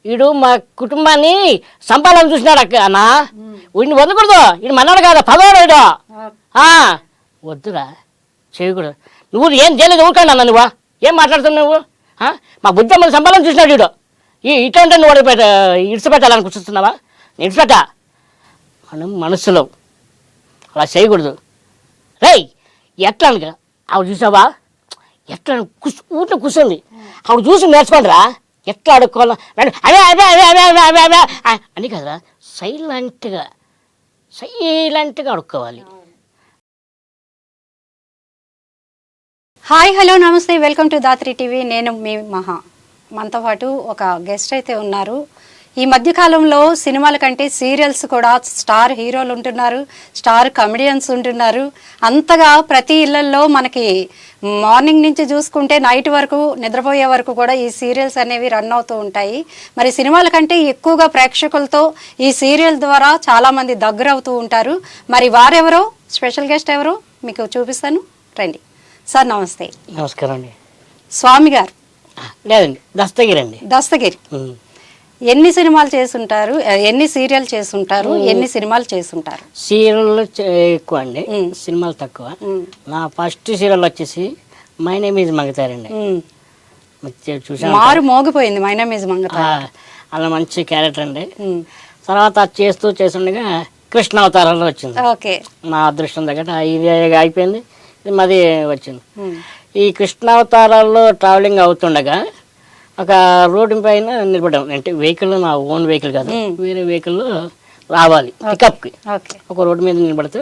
వీడు మా కుటుంబాన్ని సంపాదన చూసినాడు అన్న. వీడిని వదలకూడదు, వీడు మనవాడు కాదా, పదవాడు వీడు. వద్దురా, చేయకూడదు. నువ్వు ఏం చేయలేదు, ఊరుకోండి అన్న. నువ్వు ఏం మాట్లాడుతున్నావు నువ్వు? మా బుద్ధి మన సంపాదన చూసినాడు వీడు. ఇటువంటి నువ్వు ఇడిచిపెట్టాలని కూర్చున్నావా? ఇడిచిపెట్టా మనం మనసులో అలా చేయకూడదు. రేయ్ ఎట్లా అనగా ఆవిడ చూసావా, ఎట్లా ఊట్లో కూర్చోండి, ఆవిడ చూసి నేర్చుకోండిరా ఎట్లా అడుక్కోవాలా. అవే అవే అవే అవే అవే అవే అవే అని కదా, సైలెంట్గా అడుక్కోవాలి. హాయ్, హలో, నమస్తే, వెల్కమ్ టు దాత్రి టీవీ. నేను మీ మహా. మనతో పాటు ఒక గెస్ట్ అయితే ఉన్నారు. ఈ మధ్యకాలంలో సినిమాల కంటే సీరియల్స్ కూడా స్టార్ హీరోలు ఉంటున్నారు, స్టార్ కమెడియన్స్ ఉంటున్నారు. అంతగా ప్రతి ఇళ్లల్లో మనకి మార్నింగ్ నుంచి చూసుకుంటే నైట్ వరకు నిద్రపోయే వరకు కూడా ఈ సీరియల్స్ అనేవి రన్ అవుతూ ఉంటాయి. మరి సినిమాల కంటే ఎక్కువగా ప్రేక్షకులతో ఈ సీరియల్ ద్వారా చాలామంది దగ్గర అవుతూ ఉంటారు. మరి వారెవరో, స్పెషల్ గెస్ట్ ఎవరో మీకు చూపిస్తాను, రండి. సార్ నమస్తే. నమస్కారం అండి. స్వామి గారు లేదండి, దస్తగిరి అండి. దస్తగిరి. ఎన్ని సినిమాలు చేసుంటారు, ఎన్ని సీరియల్ చేసుంటారు, ఎన్ని సినిమాలు చేసుంటారు? సీరియల్ ఎక్కువ అండి, సినిమాలు తక్కువ. నా ఫస్ట్ సీరియల్ వచ్చేసి మై నేమ్ ఈజ్ మంగతారండి. చూసాను, మారు మోగిపోయింది మై నేమ్ ఈజ్ మంగతార్. అలా మంచి క్యారెక్టర్ అండి. తర్వాత చేస్తుండగా కృష్ణ అవతారంలో వచ్చింది. ఓకే, నా అదృష్టం దగ్గర ఇది అయిపోయింది, ఇది మాది వచ్చింది. ఈ కృష్ణావతారాల్లో ట్రావెలింగ్ అవుతుండగా ఒక రోడ్డు పైన నిలబడ్డాం. అంటే వెహికల్, నా ఓన్ వెహికల్ కాదు, వేరే వెహికల్లో రావాలి పికప్కి. ఒక రోడ్డు మీద నిలబడితే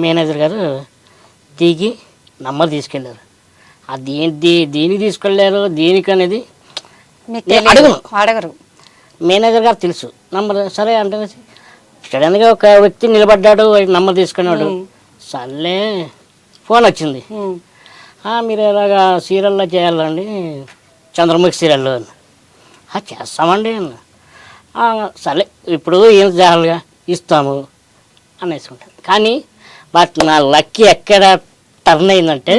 మేనేజర్ గారు దిగి నంబర్ తీసుకెళ్ళారు. దేనికి తీసుకెళ్ళారు, దేనికి అనేది అడగరు. మేనేజర్ గారు తెలుసు నంబర్. సరే అంటే సడన్గా ఒక వ్యక్తి నిలబడ్డాడు, నంబర్ తీసుకున్నాడు. సర్లే ఫోన్ వచ్చింది, మీరు ఇలాగా సీరియల్లో చేయాలండి, చంద్రముఖి సీరియల్లో. చేస్తామండి అన్న. సరే ఇప్పుడు ఏం చేయాలిగా, ఇస్తాము అనేసుకుంటాను. కానీ బట్ నా లక్కీ ఎక్కడ టర్న్ అయిందంటే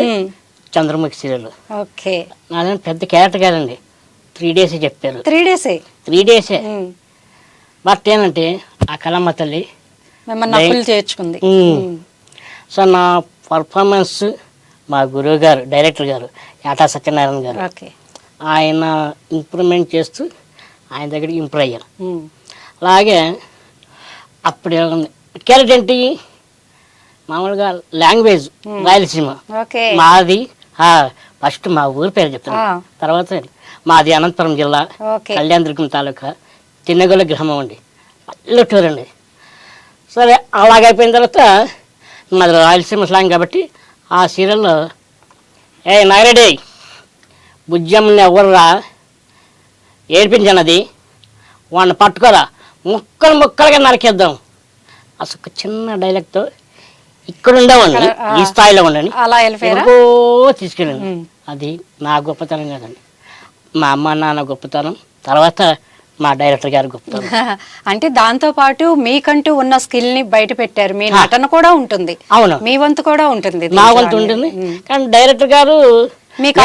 చంద్రముఖి సీరియల్. ఓకే, నాదేమో పెద్ద క్యారెక్టర్ కాదండి, 3 days చెప్పారు. 3 days. బట్ ఏంటంటే ఆ కళమ్మ తల్లి చేర్చుకుంది. సో నా పర్ఫార్మెన్స్ మా గురువు గారు, డైరెక్టర్ గారు యాటా సత్యనారాయణ గారు, ఆయన ఇంప్రూవ్మెంట్ చేస్తూ ఆయన దగ్గరికి ఇంప్రూవ్ అయ్యారు. అలాగే అప్పుడు క్యారెక్టర్ ఏంటి, మామూలుగా లాంగ్వేజ్ రాయలసీమ మాది. ఫస్ట్ మా ఊరి పేరు చెప్తాను, తర్వాత మాది అనంతపురం జిల్లా, కళ్యాణదుర్గం తాలూకా, తిన్నగొల్ల గ్రామం అండి, పల్లెటూరు అండి. సరే అలాగైపోయిన తర్వాత మాది రాయలసీమ స్లాంగ్ కాబట్టి ఆ సీరియల్లో నాయరెడ్డి బుజ్జమ్మని ఎవర్రా ఏడిపించన్నది, వాడిని పట్టుకోరా, ముక్కలుగా నరికేద్దాం. అసలు ఒక చిన్న డైలాగ్తో ఇక్కడ ఉండేవాడిని, ఈ స్థాయిలో ఉండని తీసుకెళ్ళండి. అది నా గొప్పతనం కాదండి, మా అమ్మ నాన్న గొప్పతనం, తర్వాత మా డైరెక్టర్ గారు గొప్పతనం. అంటే దాంతో పాటు మీకంటూ ఉన్న స్కిల్ ని బయట పెట్టారు, మీ నటన కూడా ఉంటుంది. అవును, మీ వంతు కూడా ఉంటుంది. నా వంతు ఉంటుంది, కానీ డైరెక్టర్ గారు మీకు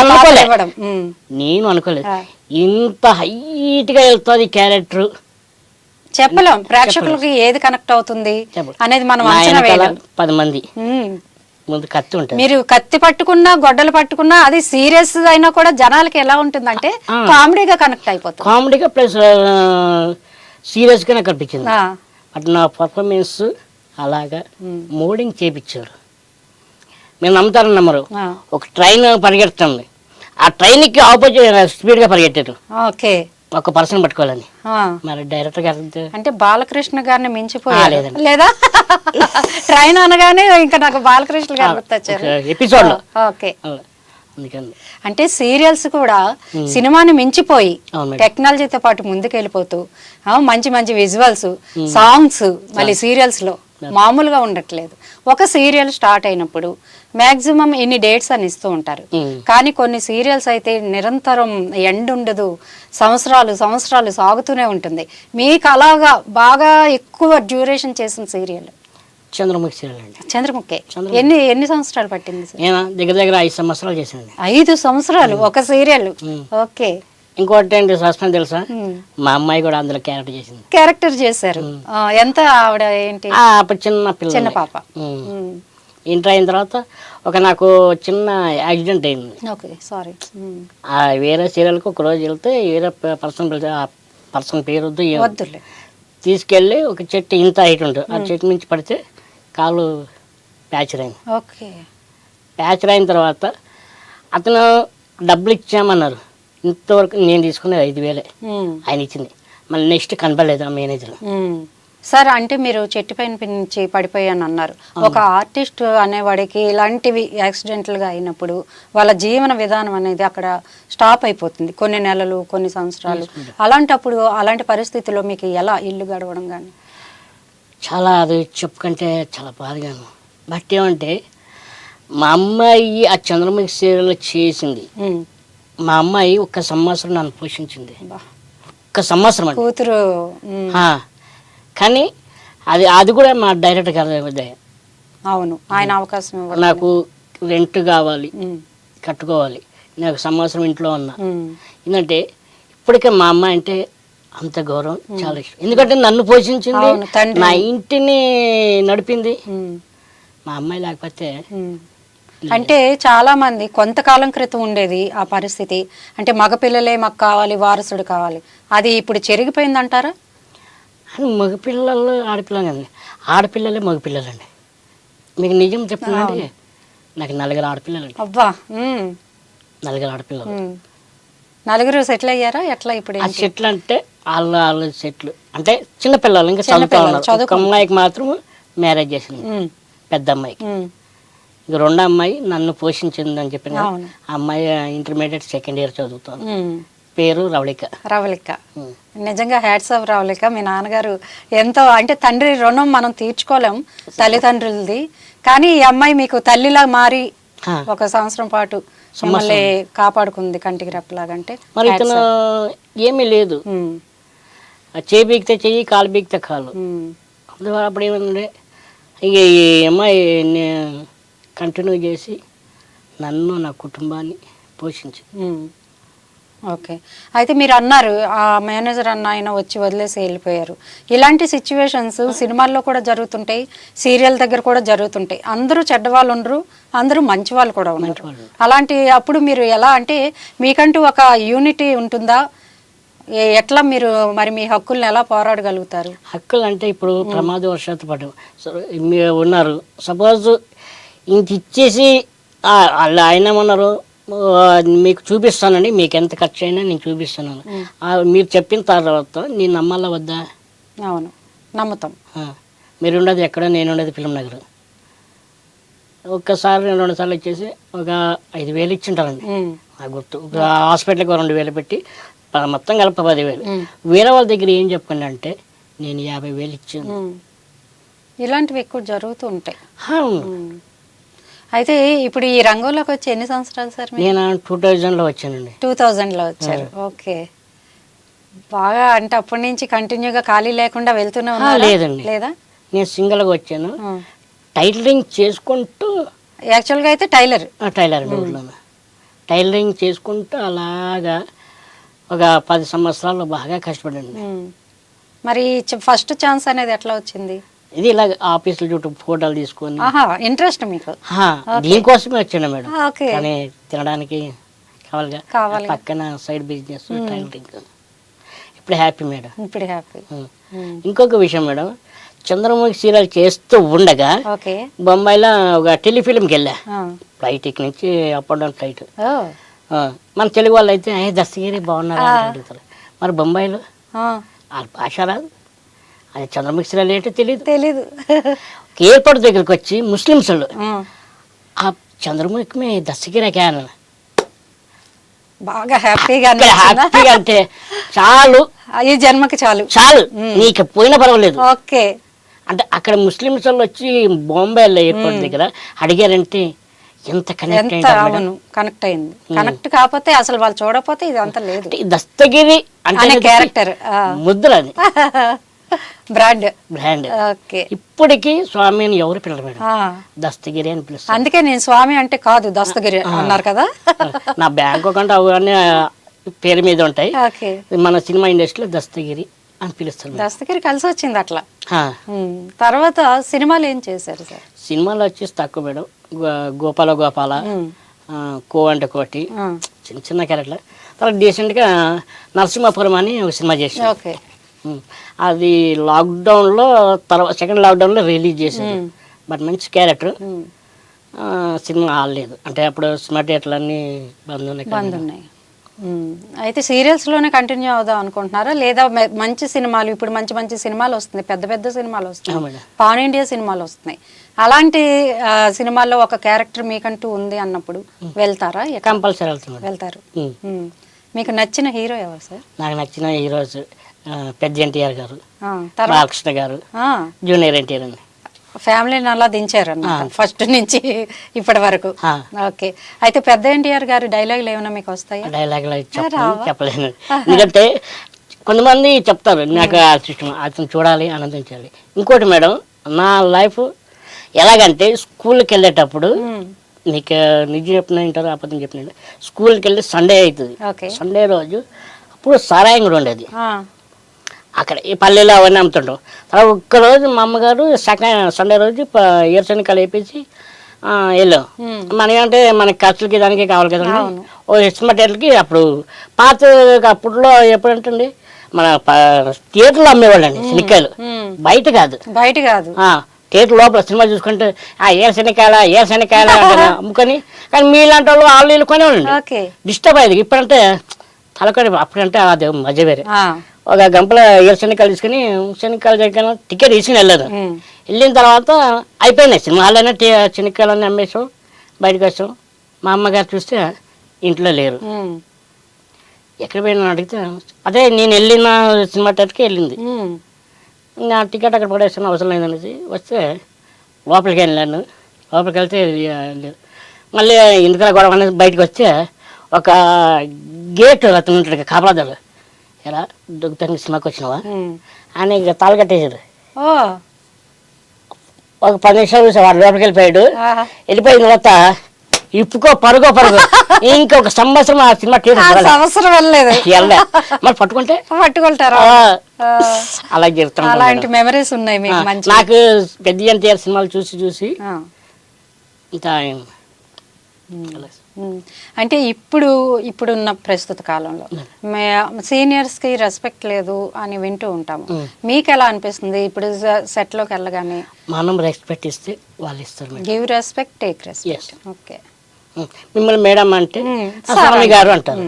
నేను అనుకోలేదు ఇంత హైట్ గా వెళ్తుంది క్యారెక్టర్. చెప్పలేం ప్రేక్షకులకి ఏది కనెక్ట్ అవుతుంది అనేది మనం అంచనా వేయలేం. 10 మంది ముందు కత్తి ఉంటుంది, మీరు కత్తి పట్టుకున్నా, గొడ్డలు పట్టుకున్నా, అది సీరియస్ అయినా కూడా జనాలకి ఎలా ఉంటుందంటే కామెడీగా కనెక్ట్ అయిపోతుంది. కామెడీగా ప్లస్ సీరియస్ గా నాకు అనిపించింది. అటు నా పర్ఫార్మెన్స్ అలాగా మోడింగ్ చేపించారు. మీరు నమ్ముతారని నమ్మరు, ఒక ట్రైన్ పరిగెడుతుంది, ఆ ట్రైన్ కి ఆపోజిట్ స్పీడ్ గా పరిగెట్టారు. ఓకే, ఒక పర్సన్ పట్టుకోవాలని. మరి డైరెక్టర్ గారు అంటే బాలకృష్ణ గారిని మించిపోయారు లేదా? ట్రైన్ అనగానే ఇంకా నాకు బాలకృష్ణ గారు గుర్తొచ్చారు ఎపిసోడ్ లో. ఓకే, అంటే సీరియల్స్ కూడా సినిమాని మించిపోయి టెక్నాలజీతో పాటు ముందుకెళ్ళిపోతూ మంచి మంచి విజువల్స్, సాంగ్స్ మళ్ళీ సీరియల్స్ లో మామూలుగా ఉండట్లేదు. ఒక సీరియల్ స్టార్ట్ అయినప్పుడు మాక్సిమం ఇన్ని డేట్స్ అని ఇస్తూ ఉంటారు, కానీ కొన్ని సీరియల్స్ అయితే నిరంతరం ఎండ్ ఉండదు, సంవత్సరాలు సాగుతూనే ఉంటుంది. మీకు అలాగా బాగా ఎక్కువ డ్యూరేషన్ చేసిన సీరియల్ చంద్రముఖి సీరియల్ అండి. చంద్రముఖి ఎన్ని సంవత్సరాలు పట్టింది? దగ్గర 5 సంవత్సరాలు చేశాను. 5 సంవత్సరాలు ఒక సీరియల్. ఓకే, ఇంకోటి ఏంటి సస్పెన్స్ తెలుసా, మా అమ్మాయి కూడా అందులో క్యారెక్టర్ చేసింది. క్యారెక్టర్ చేశారు. ఎంత ఆవిడ ఏంటి? అప్పుడు చిన్న పిల్ల, చిన్న పాప. ఇంటర్ అయిన తర్వాత నాకు చిన్న యాక్సిడెంట్ అయింది. Okay, sorry. వేరే సీరియల్కి ఒక రోజు వెళ్తే వేరే పర్సన్ పేరు వద్దులే తీసుకెళ్ళి ఒక చెట్టు ఇంత హైట్ ఉంటుంది, ఆ చెట్టు నుంచి పడితే కాలు ప్యాచర్ అయింది. ఓకే. ప్యాచర్ అయిన తర్వాత అతను డబ్బులు ఇచ్చామన్నారు. ఇంతవరకు నేను తీసుకునేది 5,000 ఆయన ఇచ్చింది. మళ్ళీ నెక్స్ట్ కనపడలేదు ఆ మేనేజర్. సార్, అంటే మీరు చెట్టు పైన నుంచి పడిపోయాను అన్నారు. ఒక ఆర్టిస్ట్ అనేవాడికి ఇలాంటివి యాక్సిడెంటల్గా అయినప్పుడు వాళ్ళ జీవన విధానం అనేది అక్కడ స్టాప్ అయిపోతుంది, కొన్ని నెలలు, కొన్ని సంవత్సరాలు. అలాంటప్పుడు అలాంటి పరిస్థితుల్లో మీకు ఎలా ఇల్లు గడవడం కానీ? చాలా, అది చెప్పుకుంటే చాలా బాధగాను. బట్ ఏమంటే మా అమ్మాయి ఆ చంద్రముఖి సీరియల్ చేసింది. మా అమ్మాయి 1 సంవత్సరం నన్ను పోషించింది. 1 సంవత్సరం అంటే కూతురు. కానీ అది కూడా మా డైరెక్టర్ గారు. అవును, ఆయన అవకాశం నాకు రెంట్ కావాలి, కట్టుకోవాలి, నాకు సంవత్సరం ఇంట్లో ఉన్నా. ఎందుకంటే ఇప్పటికే మా అమ్మాయి అంటే అంత గౌరవం, చాలా ఇష్టం. ఎందుకంటే నన్ను పోషించింది, నా ఇంటిని నడిపింది. మా అమ్మాయి లేకపోతే అంటే చాలా మంది కొంతకాలం క్రితం ఉండేది ఆ పరిస్థితి. అంటే మగపిల్లలే మాకు కావాలి, వారసుడు కావాలి. అది ఇప్పుడు చెరిగిపోయిందంటారా? మగపిల్లలు ఆడపిల్లలు అండి, ఆడపిల్లలే మగపిల్లలండి. మీకు నిజం చెప్తున్నాండి, నాకు 4 ఆడపిల్లలండి. అబ్బా, 4 ఆడపిల్లలు. 4 సెటిల్ అయ్యారా ఎట్లా? ఇప్పుడు సెటిల్ అంటే వాళ్ళ సెట్లు అంటే చిన్నపిల్లలు, ఇంకా చదువుతా ఉన్నారు. ఒక అమ్మాయికి మాత్రం మ్యారేజ్ చేసింది, పెద్ద అమ్మాయికి. ఇక 2వ అమ్మాయి నన్ను పోషించింది అని చెప్పిన. ఆ అమ్మాయి ఇంటర్మీడియట్ 2nd ఇయర్ చదువుతాను. పేరు రవళిక. రవళిక, నిజంగా హ్యాట్స్ ఆఫ్ రవళిక. మీ నాన్నగారు ఎంతో, అంటే తండ్రి రుణం మనం తీర్చుకోలేం తల్లిదండ్రులది, కానీ ఈ అమ్మాయి మీకు తల్లిలా మారి 1 సంవత్సరం పాటు మిమ్మల్ని కాపాడుకుంది కంటికి రెప్పలాగంటే. మరి ఇతను ఏమీ లేదు, చేయి బీగితే చెయ్యి, కాలు బీగితే కాలు. అందువల్ల అప్పుడు ఏమంటే ఇక ఈ అమ్మాయి కంటిన్యూ చేసి నన్ను, నా కుటుంబాన్ని పోషించి. ఓకే. అయితే మీరు అన్నారు ఆ మేనేజర్ అన్న ఆయన వచ్చి వదిలేసి వెళ్ళిపోయారు. ఇలాంటి సిచ్యువేషన్స్ సినిమాల్లో కూడా జరుగుతుంటాయి, సీరియల్ దగ్గర కూడా జరుగుతుంటాయి. అందరూ చెడ్డవాళ్ళు ఉండరు, అందరూ మంచి వాళ్ళు కూడా ఉన్నారు. అలాంటి అప్పుడు మీరు ఎలా, అంటే మీకంటూ ఒక యూనిటీ ఉంటుందా? ఎట్లా మీరు మరి మీ హక్కుల్ని ఎలా పోరాడగలుగుతారు? హక్కులు అంటే ఇప్పుడు ప్రమాదవశాత్తు పడు ఉన్నారు, సపోజ్ ఇంక ఇచ్చేసి ఆయన ఏమన్నారు, మీకు చూపిస్తానండి, మీకు ఎంత ఖర్చు అయినా నేను చూపిస్తాను. మీరు చెప్పిన తర్వాత నేను నమ్మాలా వద్దా? అవును, నమ్ముతాం. మీరు ఉండేది ఎక్కడ, నేను ఉండేది ఫిల్మ్ నగర్. ఒక్కసారి 2 సార్లు ఇచ్చేసి ఒక 5,000 ఇచ్చింటారండి, నాకు గుర్తు. హాస్పిటల్కి 2,000 పెట్టి మొత్తం కలిపి 10,000. వేరే వాళ్ళ దగ్గర ఏం చెప్పండి అంటే నేను 50,000 ఇచ్చాను. ఇలాంటివి ఎక్కువ జరుగుతూ ఉంటాయి. అయితే ఇప్పుడు ఈ రంగంలోకి వచ్చి ఎన్ని సంవత్సరాలు సార్? నేను 2000లో వచ్చానండి. 2000లో వచ్చారు. ఓకే. బాగా, అంటే అప్పటి నుంచి కంటిన్యూగా ఖాళీ లేకుండా వెళ్తూనే ఉన్నా? లేదండి, లేదా, నేను సింగిల్గా వచ్చాను. టైలరింగ్ చేసుకుంటూ, యాక్చువల్గా అయితే టైలర్ ఊళ్ళో టైలరింగ్ చేసుకుంటూ అలాగా ఒక 10 సంవత్సరాలు బాగా కష్టపడండి. మరి ఫస్ట్ ఛాన్స్ అనేది ఎట్లా వచ్చింది? ఇది ఇలా ఆఫీసుల చుట్టూ ఫోటోలు తీసుకొని. ఇంట్రెస్ట్ మీకు దీనికోసమే వచ్చాను మేడం. కానీ తినడానికి కావాలి, పక్కన సైడ్ బిజినెస్ టైలరింగ్. ఇప్పుడు హ్యాపీ మేడం, ఇప్పుడు హ్యాపీ. ఇంకొక విషయం మేడం, చంద్రముఖి సీరియల్ చేస్తూ ఉండగా బొంబాయిలో ఒక టెలిఫిలింకి వెళ్ళా. ఫ్లైట్ ఇక్కడి నుంచి అప్ అండ్ డౌన్ ఫ్లైట్. మన తెలుగు వాళ్ళు అయితే దస్తగిరి బాగున్నారు అడుగుతారు. మరి బొంబాయిలో భాష రాదు, అది చంద్రముఖి సీరియల్ ఏంటో తెలీదు. ఎయిర్పోర్ట్ దగ్గరికి వచ్చి ముస్లిమ్స్ వాళ్ళు ఆ చంద్రముఖి మే దస్తగిరి క్యాన్ బాగా హ్యాపీగా అంటే చాలు, ఈ జన్మకి చాలు నీకు పోయినా పర్వాలేదు. ఓకే. అంటే అక్కడ ముస్లిమ్స్ వాళ్ళు వచ్చి బొంబాయిలో ఎయిర్పోర్ట్ దగ్గర అడిగారంటే ఎంత కనెక్ట్ అయింది. కనెక్ట్ కాకపోతే అసలు వాళ్ళు చూడకపోతే ఇది అంత లేదు. దస్తగిరి అంటే క్యారెక్టర్ ముద్ర, అది బ్రాండ్. ఇప్పటికీ స్వామి అని ఎవరు పిల్లలు మేడం, దస్తగిరి అని పిలుస్తారు. అందుకే నేను స్వామి అంటే కాదు దస్తగిరి అన్నారు కదా. నా బ్యాంక్ అకౌంట్ అవన్నీ పేరు మీద ఉంటాయి. ఓకే. మన సినిమా ఇండస్ట్రీలో దస్తగిరి అని పిలుస్తారు. దస్తగిరి కలిసి వచ్చింది అట్లా. ఆ, తర్వాత సినిమాలు ఏం చేశారు సార్? సినిమాలో వచ్చేసి తక్కువ మేడం. గోపాల గోపాల, కో అంటే కోటి, చిన్న చిన్న క్యారెక్టర్. తర్వాత డీసెంట్గా నరసింహాపురం అని ఒక సినిమా చేసాం. ఓకే. అది లాక్డౌన్లో తర్వాత సెకండ్ లాక్డౌన్లో రిలీజ్ చేశారు. బట్ మంచి క్యారెక్టర్. సినిమా ఆడలేదు, అంటే అప్పుడు సినిమా థియేటర్లు అన్నీ బంద్ ఉన్నాయి. అయితే సీరియల్స్లోనే కంటిన్యూ అవుదాం అనుకుంటున్నారా, లేదా మంచి సినిమాలు ఇప్పుడు మంచి మంచి సినిమాలు వస్తున్నాయి, పెద్ద పెద్ద సినిమాలు వస్తున్నాయి, పాన్ ఇండియా సినిమాలు వస్తున్నాయి, అలాంటి సినిమాల్లో ఒక క్యారెక్టర్ మీకంటూ ఉంది అన్నప్పుడు వెళ్తారా? కంపల్సరీ వెళ్తారు. మీకు నచ్చిన హీరో ఎవరు సార్? నాకు నచ్చిన హీరోస్ పెద్ద ఎన్టీఆర్ గారు, బాలకృష్ణ గారు, జూనియర్ ఎన్టీఆర్ అండి. ఫ్యామిలీని అలా దించారన్నమాట ఫస్ట్ నుంచి ఇప్పటి వరకు. ఓకే. అయితే పెద్ద ఎన్టీఆర్ గారు డైలాగులు ఏమైనా మీకు వస్తాయి? డైలాగులు చెప్పలేను, ఎందుకంటే కొంతమంది చెప్తారు నాకు అతను చూడాలి, ఆనందించాలి. ఇంకోటి మేడం, నా లైఫ్ ఎలాగంటే స్కూల్కి వెళ్ళేటప్పుడు, నీకు నిజం చెప్పిన ఇంటారు అబద్ధం చెప్పిన, స్కూల్కి వెళ్ళి సండే అవుతుంది. సండే రోజు అప్పుడు సారాయం కూడా ఉండేది అక్కడ, ఈ పల్లెలో అవన్నీ అమ్ముతుంటాం. తర్వాత ఒక్కరోజు మా అమ్మగారు సండే రోజు ఏరుశనగకాయలు వేపించి వెళ్ళాం. మనకంటే మనకి ఖర్చులకి దానికి కావాలి కదండి. ఓ ఎస్టిమేటర్లకి అప్పుడు పాత అప్పుడులో ఎప్పుడంటండి మన థియేటర్లో అమ్మేవాళ్ళండి శనక్కాయలు, బయట కాదు. థియేటర్ లోపల సినిమా చూసుకుంటే ఏరుశనగకాయల అమ్ముకొని, కానీ మీలాంటి వాళ్ళు వాళ్ళు కొనేవాళ్ళండి. డిస్టర్బ్ అయ్యేది. ఇప్పుడంటే తలకొని, అప్పుడంటే అది మధ్య వేరే. ఒక గంపల శనక్కాయలు తీసుకుని శనక్కాయలు దగ్గర టికెట్ తీసుకుని వెళ్ళాను. వెళ్ళిన తర్వాత అయిపోయినాయి సినిమా హాల్లోనే శనక్కాయలన్నీ అమ్మేసాం, బయటకు వచ్చాం. మా అమ్మగారు చూస్తే ఇంట్లో లేరు. ఎక్కడ పోయినా అడిగితే అదే నేను వెళ్ళిన సినిమా థియేటర్కి వెళ్ళింది. ఇంకా టికెట్ అక్కడ పడేసిన అవసరం లేదనేసి వస్తే లోపలికి వెళ్ళాను. లోపలికి వెళ్తే లేదు. మళ్ళీ ఇందుకలా గొడవ అనేది బయటకు వస్తే ఒక గేట్ అతను ఉంటాడు కాపలాదారు, ఎలా దొంగతనం సినిమాకి వచ్చినావా అని ఇక తాళ కట్టేసారు. ఒక 10 నిమిషాలు చూసా, వాడు లోపలికి వెళ్ళిపోయాడు. వెళ్ళిపోయిన తర్వాత ఇప్పుకో పరుగో ఇంకొక సంవత్సరం ఆ సినిమా అవసరం వెళ్ళలేదు. మరి పట్టుకుంటారా అలా జరుగుతుంది. అలాంటి మెమరీస్ ఉన్నాయి నాకు పెద్ద ఎన్టీఆర్ సినిమాలు చూసి ఇంత. అంటే ఇప్పుడున్న ప్రస్తుత కాలంలో సీనియర్స్కి రెస్పెక్ట్ లేదు అని వింటూ ఉంటాము. మీకు ఎలా అనిపిస్తుంది ఇప్పుడు సెట్లోకి వెళ్ళగానే? మనం రెస్పెక్ట్ ఇస్తే వాళ్ళు ఇస్తారు. Give respect, take respect. Okay. మిమ్మల్ని మేడం అంటే స్వామి గారు అంటారు.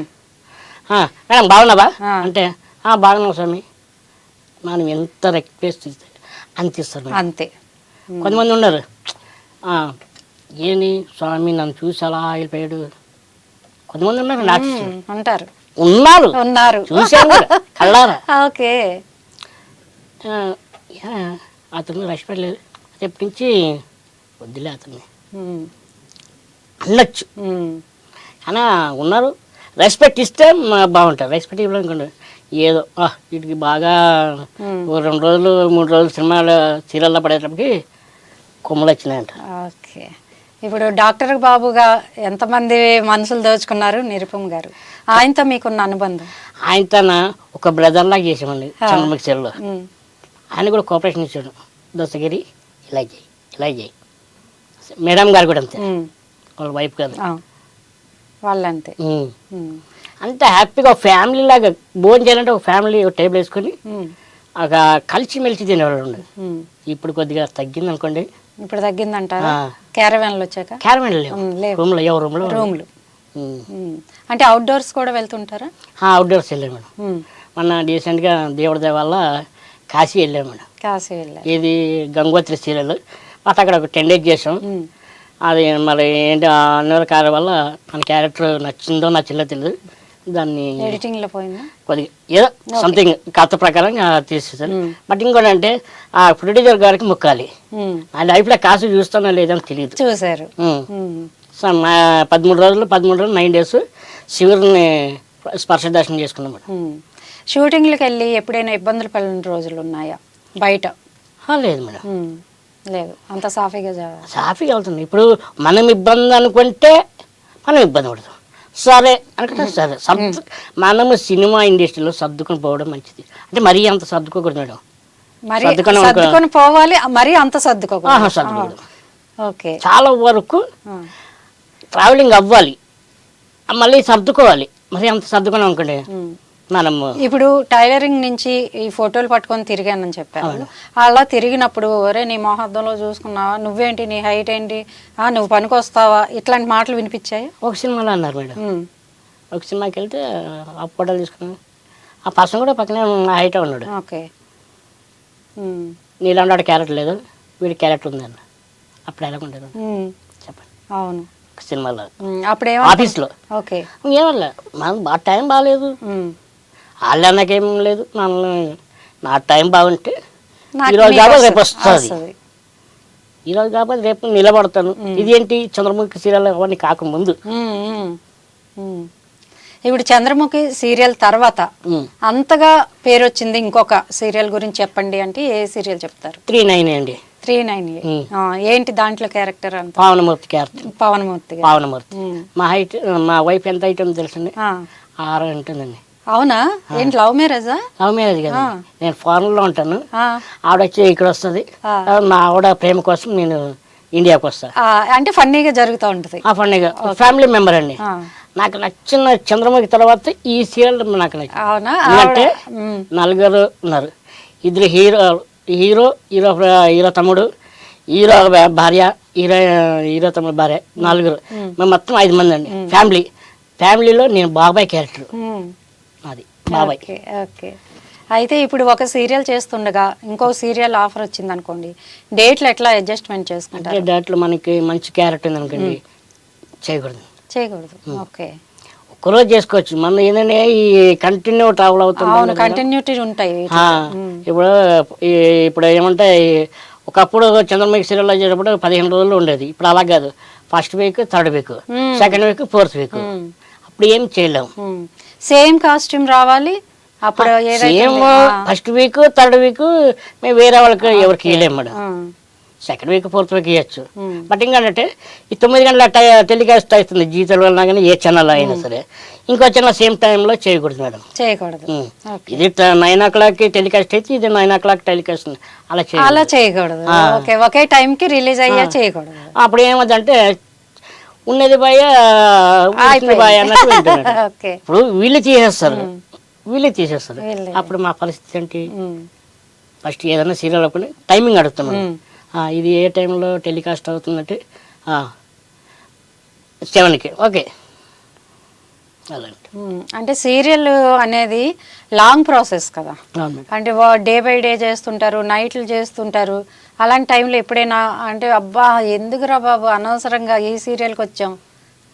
మేడం బాగున్నావా అంటే బాగున్నావు స్వామి, మనం ఎంత రెస్పెక్ట్ ఇస్తే అంత ఇస్తారు. అంతే. కొంతమంది ఉన్నారు, ఏంటి స్వామి నన్ను చూసి అలా వెళ్ళిపోయాడు. కొంతమంది ఉన్నారు, అంటారు, ఉన్నారు చూసాను కళ్ళారా. ఓకే. అతను రెస్పెక్ట్ లేదు, రేపు నుంచి వద్దులే అతన్ని అనొచ్చు. కానీ ఉన్నారు, రెస్పెక్ట్ ఇస్తే బాగుంటారు. రెస్పెక్ట్ ఇవ్వడానికి ఏదో వీటికి బాగా 2 రోజులు 3 రోజులు సీరియల్లో పడేటప్పటికి కొమ్మలు వచ్చినాయంట. ఓకే. ఇప్పుడు డాక్టర్ బాబుగా ఎంతమంది మనసులు దోచుకున్నారు నిరుపమ్ గారు? ఆయనతో మీకున్న అనుబంధం? ఆయనతో ఒక బ్రదర్ లాగా చేసామండి చంద్రముఖిలో. ఆయన కూడా కోఆపరేషన్ ఇచ్చాడు. దోసగిరి ఇలా చేయి మేడం గారు కూడా అంతే, వాళ్ళ వైఫ్ కాదు వాళ్ళంతే. అంత హ్యాపీగా ఒక ఫ్యామిలీ లాగా భోజనం చేయాలంటే ఒక ఫ్యామిలీ ఒక టేబుల్ వేసుకొని ఒక కలిసిమెలిసి తినేవాళ్ళు ఉండదు. ఇప్పుడు కొద్దిగా తగ్గింది అనుకోండి. ఇప్పుడు తగ్గిందంటారా? క్యారవాన్లు వచ్చాక? క్యారవాన్ రూమ్లు. అంటే అవుట్డోర్స్ కూడా వెళ్తుంటారా? అవుట్డోర్స్ వెళ్ళాము మేడం. మొన్న రీసెంట్గా దేవుడి దయ వల్ల కాశీ వెళ్ళాము మేడం. కాశీ వెళ్ళాము. ఇది గంగోత్రి సీరియల్ మాకు అక్కడ ఒక 10 days చేసాం. అది మరి ఏంటి అన్ని కారణం వల్ల మన క్యారెక్టర్ నచ్చిందో నచ్చిందో తెలియదు, దాన్ని ఎడిటింగ్లో పోయిందా కొద్దిగా ఏదో సంథింగ్ కథ ప్రకారం తీసేసాను. బట్ ఇంకోటి అంటే ఆ ప్రొడ్యూసర్ గారికి మొక్కాలి, ఆ లైఫ్లో కాసు చూస్తానో లేదని తెలియదు. చూసారు. 13 రోజులు 9 days శివుడిని స్పర్శ దర్శనం చేసుకున్నాం మేడం. షూటింగ్లకు వెళ్ళి ఎప్పుడైనా ఇబ్బందులు పడిన రోజులు ఉన్నాయా బయట? లేదు మేడం, లేదు. అంత సాఫీగా వెళ్తుంది. ఇప్పుడు మనం ఇబ్బంది అనుకుంటే మనం ఇబ్బంది పడతాం, సరే అనుకుంటే సరే మనము సినిమా ఇండస్ట్రీలో సర్దుకొని పోవడం మంచిది. అంటే మరీ అంత సర్దుకోకూడదు మేడం. మరి సర్దుకొని సర్దుకొని పోవాలి, మరి అంత సర్దుకోకూడదు. సర్దుకోకూడదు. ఓకే. చాలా వరకు ట్రావెలింగ్ అవ్వాలి, మళ్ళీ సర్దుకోవాలి. మరి అంత సర్దుకొని అనుకోండి మనము. ఇప్పుడు టైలరింగ్ నుంచి ఈ ఫోటోలు పట్టుకొని తిరిగానని చెప్పారు. అలా తిరిగినప్పుడు ఒరే నీ మొహద్దంలో చూసుకున్నావా, నువ్వేంటి, నీ హైట్ ఏంటి, నువ్వు పనికి వస్తావా, ఇట్లాంటి మాటలు వినిపించాయి? ఒక సినిమాలో అన్నారు మేడం. ఒక సినిమాకి వెళ్తే ఆ ఫోటోలు తీసుకున్నాను, ఆ పర్సన్ కూడా పక్కనే హైట్ ఉన్నాడు. ఓకే. నీలాంటి క్యారెక్టర్ లేదు, వీడి క్యారెక్టర్ ఉంది అన్న. అప్పుడు ఎలా ఉండేది చెప్పండి? అవును, సినిమాలో అప్పుడే ఆఫీస్లో. ఓకే. ఏమన్నా మాకు టైం బాగాలేదు, వాళ్ళు అన్నకేం లేదు, నా టైం బాగుంటే ఈరోజు కాబట్టి రేపు వస్తుంది, ఈరోజు కాబట్టి రేపు నిలబడతాను. ఇదేంటి చంద్రముఖి సీరియల్ అవన్నీ కాకముందు. ఇప్పుడు చంద్రముఖి సీరియల్ తర్వాత అంతగా పేరు వచ్చింది ఇంకొక సీరియల్ గురించి చెప్పండి అంటే ఏ సీరియల్ చెప్తారు? 39 అండి. 39. ఏంటి దాంట్లో క్యారెక్టర్? అంత పావనమూర్తి క్యారెక్టర్. పావనమూర్తి. మా హైట్, మా వైఫ్ ఎంత హైట్ ఉందో తెలుసండి? 6 ఉంటుందండి. అవునా? ఏంటి లవ్ మ్యారేజా? లవ్ మ్యారేజ్ కదా, నేను ఫారెన్ లో ఉంటాను, ఆవిడ వచ్చి ఇక్కడ వస్తుంది. మా ఆవిడ ప్రేమ కోసం నేను ఇండియాకి వస్తా. అంటే ఫన్నీగా జరుగుతూ ఉంటుంది. ఫన్నీగా ఫ్యామిలీ మెంబర్ అండి. నాకు నచ్చిన చంద్రముఖి తర్వాత ఈ సీరియల్ నాకు నచ్చింది. అవునా? అంటే 4 ఉన్నారు. 2 హీరో హీరో తమ్ముడు, హీరో భార్య, హీరో తమ్ముడు భార్య, 4. మేము మొత్తం 5 మంది అండి ఫ్యామిలీలో నేను బాబాయ్ క్యారెక్టర్, అది బాబాయ్. ఓకే. అయితే ఇప్పుడు ఒక సీరియల్ చేస్తుండగా ఇంకో సీరియల్ ఆఫర్ వచ్చింది అనుకోండి, డేట్లు ఎట్లా అడ్జస్ట్మెంట్ చేసుకుంటారు? డేట్లు మనకి మంచి క్యారెక్టర్ ఉంది అనుకోండి, చేయకూడదు. ఓకే. ఒక్కరోజు చేసుకోవచ్చు. మనం ఏంటంటే ఈ కంటిన్యూ ట్రావెల్ అవుతుంది, కంటిన్యూటీ ఉంటాయి. ఇప్పుడు ఏమంటే ఒకప్పుడు చంద్రముఖి సీరియల్లో చేసేటప్పుడు 15 రోజులు ఉండేది. ఇప్పుడు అలా కాదు, first week, third week, second week, fourth week. అప్పుడు ఏం చేయలేము. సేమ్ కాస్ట్యూమ్ రావాలి. అప్పుడు same first week, third week మేము వేరే వాళ్ళకి ఎవరికి ఇవ్వలేము madam. Second week, fourth week ఇవ్వచ్చు. బట్ ఇంకంటే ఈ 9 గంటల టెలికాస్ట్ అవుతుంది జీతాల వల్ల కానీ, ఏ ఛానల్ అయినా సరే. ఇంకో ఛానల్ సేమ్ టైంలో చేయకూడదు మేడం. ఇది 9 o'clock టెలికాస్ట్ అయితే ఇది 9 o'clock టెలికాస్ట్, అలా చేయకూడదు. ఒకే టైంకి రిలీజ్ అయ్యా చేయకూడదు. అప్పుడు ఏమవుతుందంటే ఉన్నది బాయ్ అన్నట్టు. ఇప్పుడు వీళ్ళు తీసేస్తారు. అప్పుడు మా పరిస్థితి ఏంటి? ఫస్ట్ ఏదైనా సీరియల్ అప్పుడు టైమింగ్ అడుగుతాం, ఇది ఏ టైంలో టెలికాస్ట్ అవుతుందంటే 7కి. ఓకే. అలాంటి అంటే సీరియల్ అనేది లాంగ్ ప్రాసెస్ కదా, అంటే డే బై డే చేస్తుంటారు, నైట్లు చేస్తుంటారు. అలాంటి టైంలో ఎప్పుడైనా అంటే అబ్బా ఎందుకురా బాబు అనవసరంగా ఈ సీరియల్కి వచ్చాం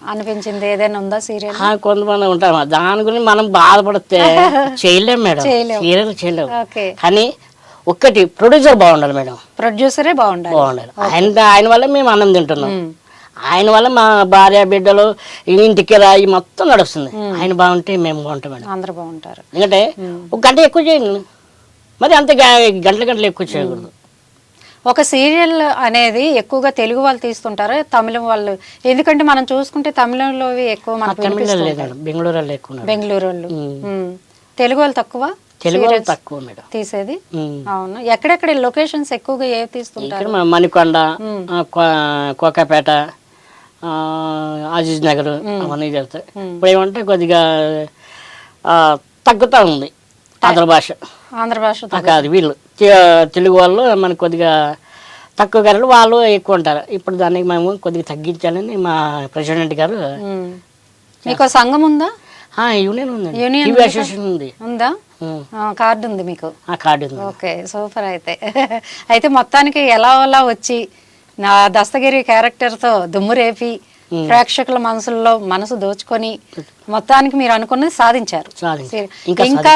అనిపించింది ఏదైనా ఉందా సీరియల్? కొంతమంది ఉంటారు, దాని గురించి మనం బాధపడితే చేయలేము మేడం, సీరియల్ చేయలేము. కానీ ఒక్కటి ప్రొడ్యూసర్ బాగుండాలి మేడం. ప్రొడ్యూసరే బాగుండాలి. ఆయన వల్ల మేము అన్నం తింటున్నాం, ఆయన వల్ల మా భార్య బిడ్డలు ఇంటికి రాయి మొత్తం నడుస్తుంది. ఆయన బాగుంటే మేము బాగుంటాం మేడం, అందరూ బాగుంటారు. ఎందుకంటే 1 గంట ఎక్కువ చేయండి, మరి అంతే గంటలు ఎక్కువ చేయకూడదు. ఒక సీరియల్ అనేది ఎక్కువగా తెలుగు వాళ్ళు తీస్తుంటారు, తమిళం వాళ్ళు? ఎందుకంటే మనం చూసుకుంటే తమిళంలో ఎక్కువ, బెంగళూరు వాళ్ళు, తెలుగు వాళ్ళు తక్కువ, తక్కువ మేడం తీసేది. అవును. ఎక్కడెక్కడ లొకేషన్స్ ఎక్కువగా ఏ తీస్తుంటారు? మణికొండ, కోకాపేట, అజీజ్ నగర్ అవన్నీ చేస్తాయి. ఇప్పుడు ఏమంటే కొద్దిగా తగ్గుతూ ఉంది ఆంధ్ర భాష కాదు, వీళ్ళు తెలుగు వాళ్ళు మనకు కొద్దిగా తక్కువ గారు, వాళ్ళు ఎక్కువ ఉంటారు. ఇప్పుడు దానికి మేము కొద్దిగా తగ్గించాలని మా ప్రెసిడెంట్ గారు. మీకు సంఘం ఉందా? యూనియన్ ఉందండి, అసోసియేషన్ ఉంది. ఉందా? కార్డు ఉంది మీకు? కార్డు ఉంది. Okay, super. అయితే మొత్తానికి ఎలా వచ్చి నా దస్తగిరి క్యారెక్టర్తో దుమ్ము రేపి ప్రేక్షకుల మనసు దోచుకొని మొత్తానికి మీరు అనుకున్నది సాధించారు. ఇంకా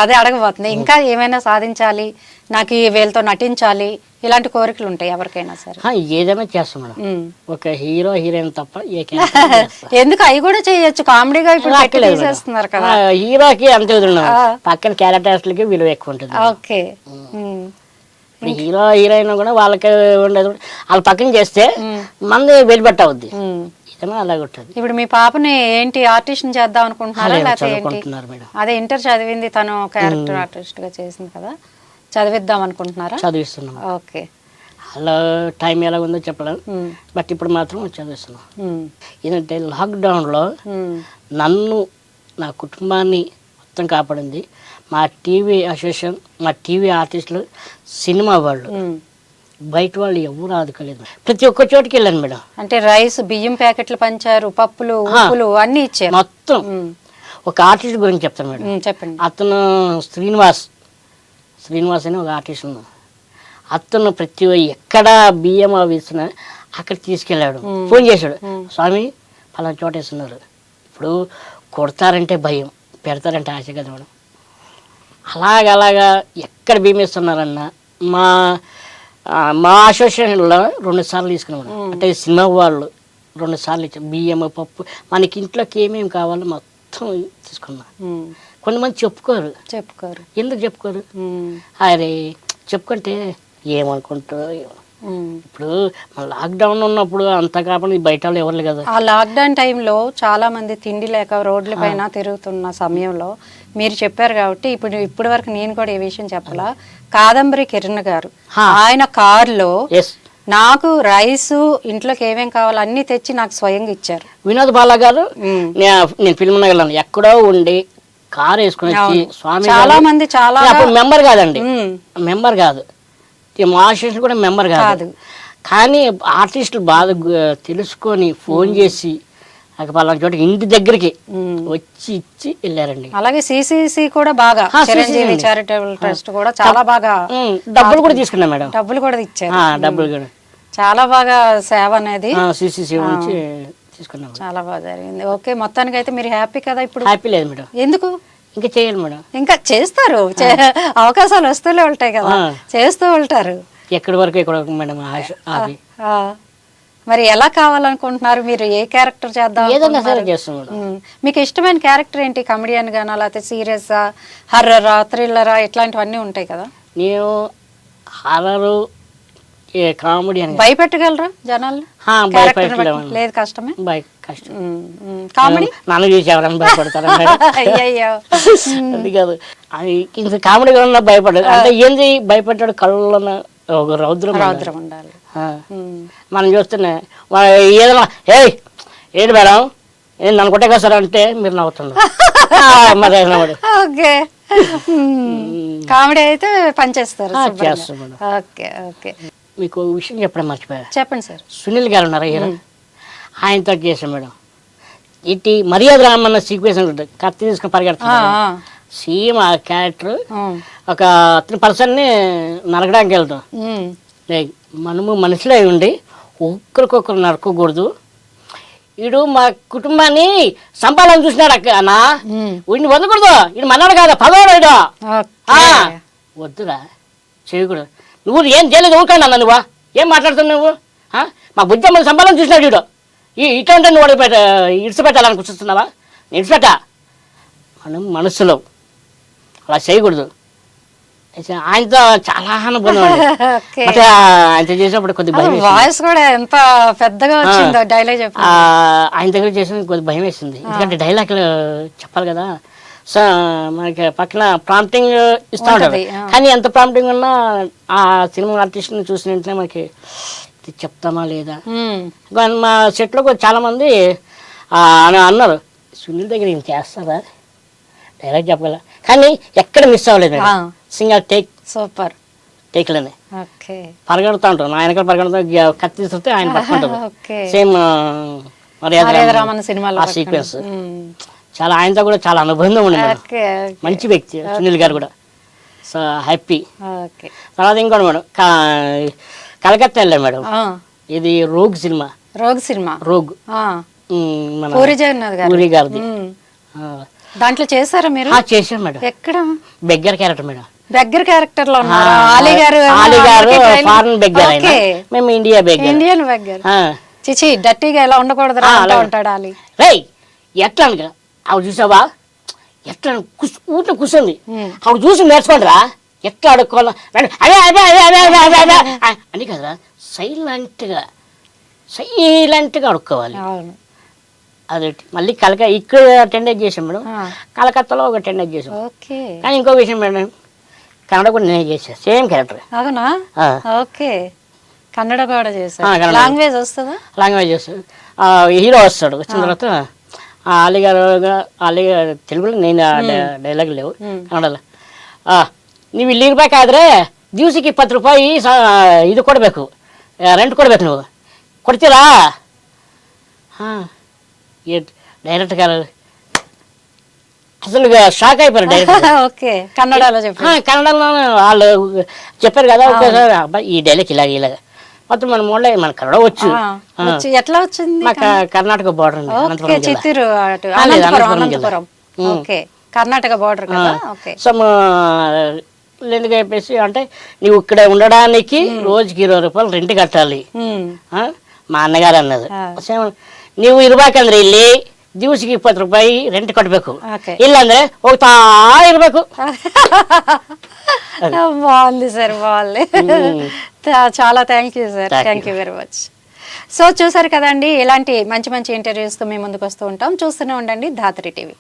అదే అడగబోతుంది, ఇంకా ఏమైనా సాధించాలి, నాకు వీళ్ళతో నటించాలి, ఇలాంటి కోరికలు ఉంటాయి ఎవరికైనా సరే? ఏదైనా చేస్తాం మేడం, ఒక హీరో హీరోయిన్ తప్ప ఎందుకు అవి కూడా చేయొచ్చు, కామెడీగా ఇప్పుడు చేస్తున్నారు కదా. హీరోకి అంతే పక్కన క్యారెక్టర్స్కి విలువ ఎక్కువ ఉంటుంది. ఓకే. హీరో హీరోయిన్ కూడా వాళ్ళకే ఉండదు, వాళ్ళ పక్కన చేస్తే మంది వెలిపెట్ట అవుద్ది. కానీ అలాగే ఉంటుంది. ఇప్పుడు మీ పాపని ఏంటి ఆర్టిస్ట్ చేద్దాం అనుకుంటున్నారా లేకపోతే ఏంటి? చదువుకుంటున్నారు మేడం. అదే ఇంటర్ చదివింది తను క్యారెక్టర్ ఆర్టిస్ట్ గా చేసింది కదా, చదివిద్దాం అనుకుంటున్నారా? చదివిస్తున్నాం. ఓకే. అలా టైం ఎలా ఉందో చెప్పలేం, బట్ ఇప్పుడు మాత్రం చదివిస్తున్నాం. ఏంటంటే లాక్డౌన్లో నన్ను నా కుటుంబాన్ని మొత్తం కాపాడింది మా టీవీ అసోసియేషన్, మా టీవీ ఆర్టిస్టులు, సినిమా వాళ్ళు, బయట వాళ్ళు ఎవరు ఆదుకోలేదు. ప్రతి ఒక్క చోటుకి వెళ్ళాను మేడం. అంటే రైస్, బియ్యం ప్యాకెట్లు పంచారు, పప్పులు, ఉప్పులు అన్ని ఇచ్చారు మొత్తం. ఒక ఆర్టిస్ట్ గురించి చెప్తాను మేడం. చెప్పండి. అతను శ్రీనివాస్ అని ఒక ఆర్టిస్ట్ ఉన్నాడు. అతను ప్రతి ఎక్కడ బియ్యం అవి ఇస్తున్నా అక్కడ తీసుకెళ్ళాడు. ఫోన్ చేశాడు, స్వామి పలానా చోట వేస్తున్నారు, ఇప్పుడు కొడతారంటే భయం, పెడతారంటే ఆశ కదా మేడం. అలాగా ఎక్కడ బియ్యం ఇస్తున్నారన్న మా అసోసియేషన్లో 2 సార్లు తీసుకున్నాం. అంటే సినిమా వాళ్ళు 2 సార్లు ఇచ్చారు. బియ్యం, పప్పు, మనకి ఇంట్లోకి ఏమేమి కావాలో మొత్తం తీసుకున్నా. కొంతమంది చెప్పుకోరు. ఎందుకు చెప్పుకోరు? అరే చెప్పుకుంటే ఏమనుకుంటారు. ఇప్పుడు లాక్డౌన్ ఉన్నప్పుడు అంత కాకుండా బయట ఎవరు కదా. ఆ లాక్డౌన్ టైంలో చాలా మంది తిండి లేక రోడ్ల పైన తిరుగుతున్న సమయంలో మీరు చెప్పారు కాబట్టి ఇప్పటి వరకు నేను కూడా ఈ విషయం చెప్పాలా. కాదంబరి కిరణ్ గారు ఆయన కారులో నాకు రైసు, ఇంట్లోకి ఏమేం కావాలో అన్ని తెచ్చి నాకు స్వయంగా ఇచ్చారు. వినోద్ బాలా గారు, నేను ఫిల్మ్ నగర్లో ఎక్కడో ఉండి కారు వేసుకుని స్వామి, చాలా మంది చాలా మెంబర్ కాదండి, మెంబర్ కాదు, మా అసోసియేషన్ కూడా మెంబర్ కాదు, కానీ ఆర్టిస్టులు బాగా తెలుసుకొని ఫోన్ చేసి పలానా చోట ఇంటి దగ్గరికి వచ్చి ఇచ్చి వెళ్ళారండి. అలాగే సిసిసి కూడా బాగా, చిరంజీవి చారిటబుల్ ట్రస్ట్ కూడా చాలా బాగా డబ్బులు కూడా తీసుకున్నా మేడం. డబ్బులు కూడా ఇచ్చారు. డబ్బులు కూడా చాలా బాగా సేవ అనేది సిసిసి నుంచి తీసుకున్నాం. చాలా బాగా జరిగింది. ఓకే, మొత్తానికి అయితే మీరు హ్యాపీ కదా ఇప్పుడు? హ్యాపీ లేదు మేడం. ఎందుకు? ఇంకా చేయాలి మేడం. ఇంకా చేస్తారు, అవకాశాలు వస్తూనే ఉంటాయి కదా, చేస్తూ ఉంటారు. ఎక్కడి వరకు ఇక్కడ మేడం. మరి ఎలా కావాలనుకుంటున్నారు మీరు? ఏ క్యారెక్టర్ చేద్దాం? ఏదైనా సరే చేస్తాం. మీకు ఇష్టమైన క్యారెక్టర్ ఏంటి? కమెడియన్ గానా లేకపోతే సీరియసా, హర్రరా, థ్రిల్లరా, ఇట్లాంటివన్నీ ఉంటాయి కదా. నేను హర్రరు, కామెడీ అని. భయపెట్టగలరా జనాలు? లేదు, కష్టమే. కష్టం. కామెడీ నన్ను చూసి ఎవరైనా భయపడతారా? అది కాదు, అది ఇంత కామెడీగా ఉన్నా భయపడదు. అంటే ఏంది భయపడ్డాడు, కళ్ళలో ఒక రౌద్రం ఉండాలి. మనం చూస్తున్నా ఏదైనా ఏంటి మేడం ఏం నన్ను కొట్టే కదా అంటే మీరు నవ్వుతున్నారు. ఓకే, కామెడీ అయితే పనిచేస్తారు. Okay okay. మీకు విషయం చెప్పడం మర్చిపోయా. చెప్పండి సార్. సునీల్ గారు ఉన్నారా హీరో, ఆయనతో చేసాం మేడం. ఇటు మర్యాద రామన్న సీక్వెన్స్ ఉంటుంది, కత్తి తీసుకుని పరిగెడుతున్నా. సేమ్ ఆ క్యారెక్టర్ ఒక అతని పర్సన్ని నరకడానికి వెళ్తాం. మనము మనుషులే ఉండి ఒక్కరికొకరు నరకకూడదు. వీడు మా కుటుంబాన్ని సంపాదన చూసినాడు అన్నా, వీడిని వదలకూడదు, వీడు మన్నాడు కాదా, పదవాడు వద్దురా చేయకూడదు. నువ్వు ఏం చేయలేదు ఊరుకోండి అన్న, నువ్వా ఏం మాట్లాడుతున్నావు నువ్వు? మా బుద్ధమ్మని సంపాదన చూసినాడు వీడు, ఇటువంటి నువ్వు ఇడిచిపెట్టాలని కూర్చుస్తున్నావా? ఇడిచిపెట్ట. మనం మనసులో అలా చేయకూడదు. ఆయనతో చాలా అనుభవం. అంటే ఆయనతో చేసినప్పుడు కొద్దిగా భయం, వాయిస్ కూడా ఎంత పెద్దగా వచ్చిందో డైలాగ్. ఆయన దగ్గర చేసిన కొద్దిగా భయం వేసింది, ఎందుకంటే డైలాగ్లు చెప్పాలి కదా. సో మనకి పక్కన ప్రాంప్టింగ్ ఇస్తా ఉంటారు, కానీ ఎంత ప్రాంప్టింగ్ ఉన్నా ఆ సినిమా ఆర్టిస్ట్ని చూసిన వెంటనే మనకి చెప్తామా లేదా. మా సెట్లో చాలా మంది అన్నారు, సునీల్ దగ్గర ఏం చేస్తారా డైలాగ్ చెప్పగల, కానీ ఎక్కడ మిస్ అవ్వలేదు. సింగల్ టేక్, సూపర్ టేక్లోనే పరిగెడుతూ ఉంటాం. ఆయన పరిగెడుతూ కత్తి తీసుకుంటే ఆయన పట్టుకుంటారు. సేమ్ మర్యాద రామన్న సినిమాలో సీక్వెన్స్ చాలా, ఆయనతో కూడా చాలా అనుబంధం ఉంది. మంచి వ్యక్తి సునీల్ గారు కూడా. So happy. తర్వాత ఇంకోటి మేడం, కలకత్తా వెళ్ళాం మేడం. ఇది రోగ్ సినిమా. రోగ్ మన పూరి గారిది. దాంట్లో చేశారా మీరు? చేశాం మేడం. ఎక్కడ? Beggar character madam. Beggar character లో ఆలీ గారు ఫారెన్ బెగ్గర్, మేము ఇండియన్ బెగ్గర్. చిచి డట్టిగా ఎలా ఉండకూడదు ఉంటాడు ఆలీ. ఎట్లా ఆవిడ చూసావా, ఎట్లా ఊట్లో కూర్చుంది, ఆవిడ చూసి నేర్చుకోండిరా ఎట్లా అడుక్కోవాలా అని కదా. సైలెంట్గా అడుక్కోవాలి. అదొకటి మళ్ళీ ఇక్కడ 10 days చేసాం మేడం. కలకత్తాలో ఒక 10 days చేసాం. ఓకే. కానీ ఇంకో విషయం మేడం, కన్నడ కూడా నేనే చేశాను, సేమ్ క్యారెక్టర్. అవునా? ఓకే. కన్నడ కూడా చేశారు. కన్నడ. లాంగ్వేజ్ వస్తుందా? లాంగ్వేజ్ చేస్తాడు. హీరో వస్తాడు, వచ్చిన తర్వాత అలీగారు తెలుగులో, నేను డైలాగ్ లేవు కన్నడలో. ನೀವು ಇಲ್ಲಿ ಇರ್ಬೇಕಾದ್ರೆ ದಿವಸಕ್ಕೆ 20 ರೂಪಾಯಿ ಇದು ಕೊಡಬೇಕು, ರೆಂಟ್ ಕೊಡಬೇಕು, ನೀವು ಕೊಡ್ತೀರಾ? ಹಾಂ, డైరెక్ట్ గారు అసలు షాక్ అయిపోయారు డైరెక్ట్. ఓకే, కన్నడలో చెప్పారు. కన్నడలో వాళ్ళు చెప్పారు కదా, ఒకేసారి అబ్బాయి ఈ డైలాగ్ ఇలాగ మొత్తం మన మూడలే, మన కన్నడ వచ్చు. ఎట్లా వచ్చింది? మాకు కర్ణాటక బార్డర్ అండి, అనంతపురం జిల్లా. చిత్తూరు అనంతపురం. ఓకే, కర్ణాటక బార్డర్ కదా. ఓకే. సో ఎందుకు చెప్పేసి అంటే, నువ్వు ఇక్కడ ఉండడానికి రోజుకి 20 రూపాయలు రెంట్ కట్టాలి. మా అన్నగారు అన్నది, ನೀವು ಇರ್ಬೇಕಂದ್ರೆ ಇಲ್ಲಿ ದಿವಸಕ್ಕೆ 20 ರೂಪಾಯಿ ರೆಂಟ್ ಕೊಡ್ಬೇಕು, ಇಲ್ಲಾಂದ್ರೆ ಹೋಗ್ತಾ ಇರ್ಬೇಕು. బాగుంది సార్, బాగుంది. చాలా thank you sir, thank you very much. So చూసారు కదండి, ఇలాంటి మంచి మంచి ఇంటర్వ్యూస్తో మేము ముందుకు వస్తూ ఉంటాం. చూస్తూనే ఉండండి ధాత్రి టీవీ.